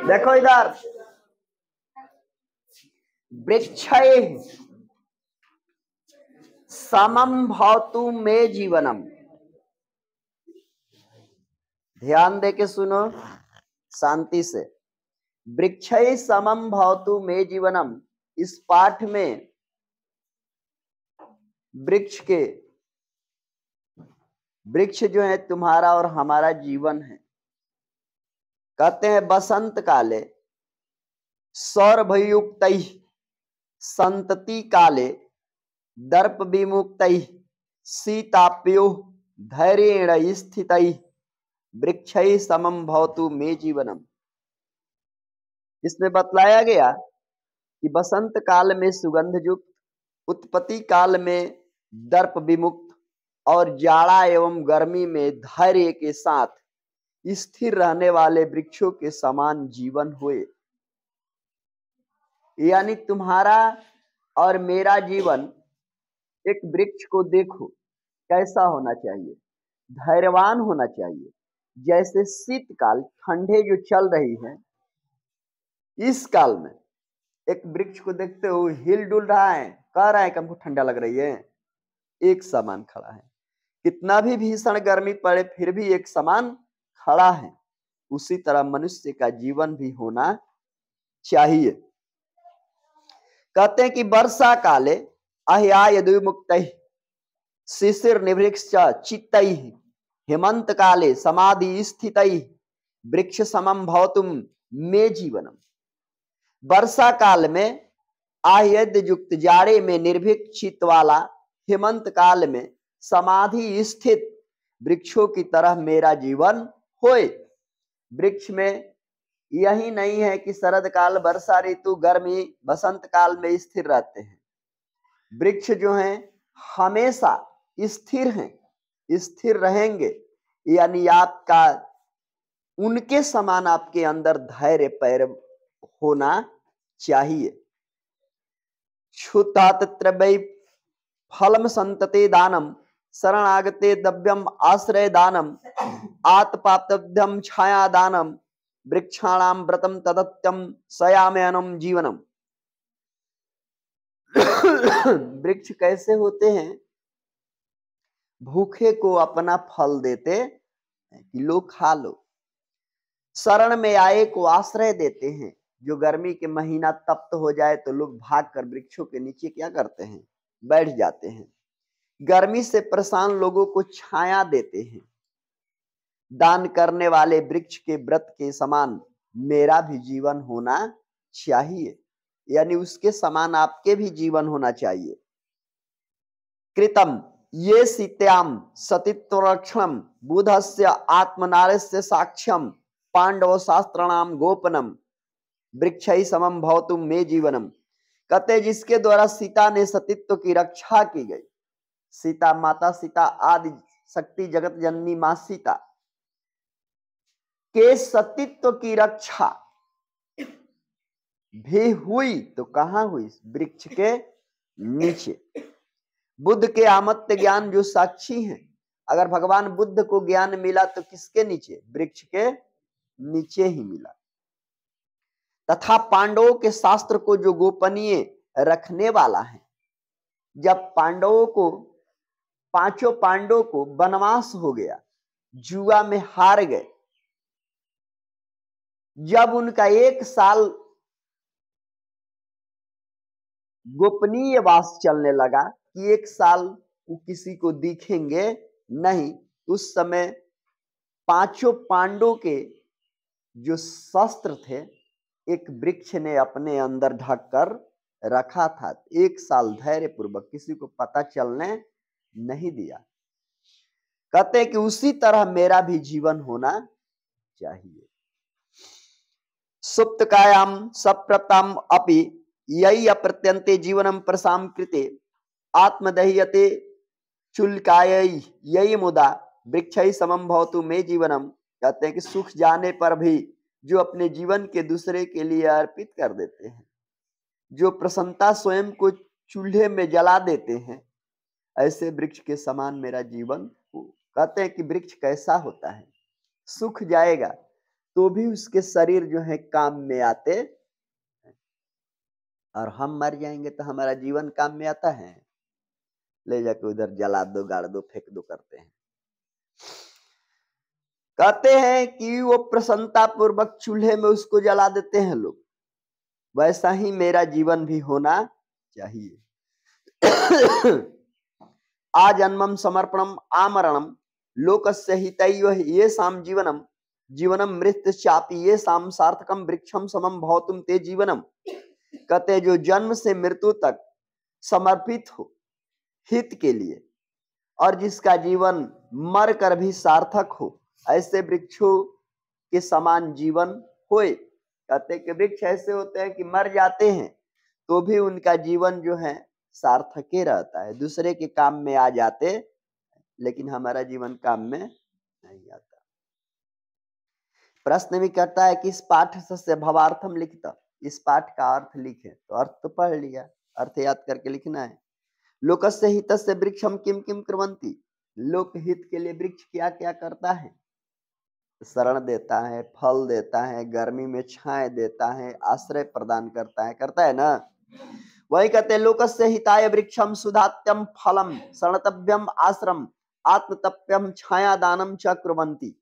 देखो इधर, वृक्षै समम भवतु मे जीवनम। ध्यान दे के सुनो शांति से। वृक्षै समम भवतु मे जीवनम, इस पाठ में वृक्ष जो है तुम्हारा और हमारा जीवन है। कहते हैं बसंत काले सौरभयुक्तैः संतति काले दर्प विमुक्तैः शीताप्योः धैर्येण स्थितैः वृक्षैः समं भवतु मे जीवनम। इसमें बतलाया गया कि बसंत काल में सुगंध युक्त, उत्पत्ति काल में दर्प विमुक्त और जाड़ा एवं गर्मी में धैर्य के साथ स्थिर रहने वाले वृक्षों के समान जीवन हुए। यानी तुम्हारा और मेरा जीवन, एक वृक्ष को देखो कैसा होना चाहिए, धैर्यवान होना चाहिए। जैसे शीतकाल ठंडे जो चल रही है, इस काल में एक वृक्ष को देखते हो हिल डुल रहा है, कह रहा है कि हमको ठंडा लग रही है, एक समान खड़ा है। कितना भी भीषण गर्मी पड़े फिर भी एक समान खड़ा है। उसी तरह मनुष्य का जीवन भी होना चाहिए। कहते हैं कि वर्षा काले अह्याय द्विमुक्तैः शिशिर निवृक्ष चित्तैः हेमंत काले समाधि स्थितैः वृक्ष समम भवतु मे जीवनम। वर्षा काल में आह्लाद युक्त जाड़े में निर्भीक चित्त वाला, हेमंत काल में समाधि स्थित वृक्षों की तरह मेरा जीवन होए। वृक्ष में यही नहीं है कि शरद काल, वर्षा ऋतु, गर्मी, बसंत काल में स्थिर रहते हैं। वृक्ष जो हैं हमेशा स्थिर हैं, स्थिर रहेंगे। यानी आपका उनके समान आपके अंदर धैर्य पैर होना चाहिए। क्षुतात्रवै फलम संतते दानम शरणागते दव्यम आश्रय दानम आत्पाप्तभ्यम छाया दानम वृक्षाणाम व्रतम तदत्यम सयामयनम जीवनम। वृक्ष कैसे होते हैं? भूखे को अपना फल देते कि लो खा लो। शरण में आए को आश्रय देते हैं। जो गर्मी के महीना तप्त हो जाए तो लोग भागकर वृक्षों के नीचे क्या करते हैं? बैठ जाते हैं। गर्मी से परेशान लोगों को छाया देते हैं। दान करने वाले वृक्ष के व्रत के समान मेरा भी जीवन होना चाहिए। यानी उसके समान आपके भी जीवन होना चाहिए। कृतम ये सीत्याम सतित्व रक्षणम बुधस्य आत्मनारस्य साक्ष्यम पांडव शास्त्रणाम गोपनम वृक्षै समम भवतु मे जीवनम। कहते जिसके द्वारा सीता ने सतित्व की रक्षा की गई, सीता माता सीता आदि शक्ति जगत जननी मां सीता के सतित्व की रक्षा भी हुई तो कहां हुई? वृक्ष के नीचे। बुद्ध के आमत्य ज्ञान जो साक्षी हैं, अगर भगवान बुद्ध को ज्ञान मिला तो किसके नीचे? वृक्ष के नीचे ही मिला। तथा पांडवों के शास्त्र को जो गोपनीय रखने वाला है, जब पांडवों को, पांचों पांडवों को वनवास हो गया, जुआ में हार गए, जब उनका 1 साल गोपनीय वास चलने लगा कि 1 साल वो किसी को दिखेंगे नहीं, उस समय पांचों पांडवों के जो शस्त्र थे एक वृक्ष ने अपने अंदर ढक कर रखा था। 1 साल धैर्य पूर्वक किसी को पता चलने नहीं दिया। कहते हैं कि उसी तरह मेरा भी जीवन होना चाहिए। सुप्त कायाम सप्रताम अपि यही अप्रत्यंते जीवनम प्रसाम कृते आत्मदह्यते चुलकाय यही मुदा वृक्षै समम भवतु मे जीवनम। कहते हैं कि सुख जाने पर भी जो अपने जीवन के दूसरे के लिए अर्पित कर देते हैं, जो प्रसन्नता स्वयं को चूल्हे में जला देते हैं, ऐसे वृक्ष के समान मेरा जीवन हो। कहते हैं कि वृक्ष कैसा होता है? सूख जाएगा तो भी उसके शरीर जो है काम में आते, और हम मर जाएंगे तो हमारा जीवन काम में आता है? ले जाके उधर जला दो, गाड़ दो, फेंक दो करते हैं। कहते हैं कि वो प्रसन्नता पूर्वक चूल्हे में उसको जला देते हैं लोग। वैसा ही मेरा जीवन भी होना चाहिए। आजन्मम समर्पणम आमरणम लोकस्य हितैव येषां जीवनम जीवनम मृत्यु चापि येषां सार्थकम वृक्षम समम भवतुम ते जीवनम। कहते जो जन्म से मृत्यु तक समर्पित हो हित के लिए, और जिसका जीवन मर कर भी सार्थक हो, ऐसे वृक्षों के समान जीवन होए। कहते कि वृक्ष ऐसे होते हैं कि मर जाते हैं तो भी उनका जीवन जो है सार्थक ही रहता है, दूसरे के काम में आ जाते, लेकिन हमारा जीवन काम में नहीं आता। प्रश्न भी करता है कि इस पाठ से भवार्थम लिखता, इस पाठ का अर्थ लिखे। तो अर्थ तो पढ़ लिया, अर्थ याद करके लिखना है। लोकस्य हितस्य वृक्षम किम किम कुर्वन्ति, लोक हित के लिए वृक्ष क्या क्या करता है? शरण देता है, फल देता है, गर्मी में छाए देता है, आश्रय प्रदान करता है ना। वही कहते हैं लोकस्य हिताय वृक्षम सुधात्यम फलम शरणतव्यम आश्रम आत्मतप्यम छाया दानम च कुर्वन्ति।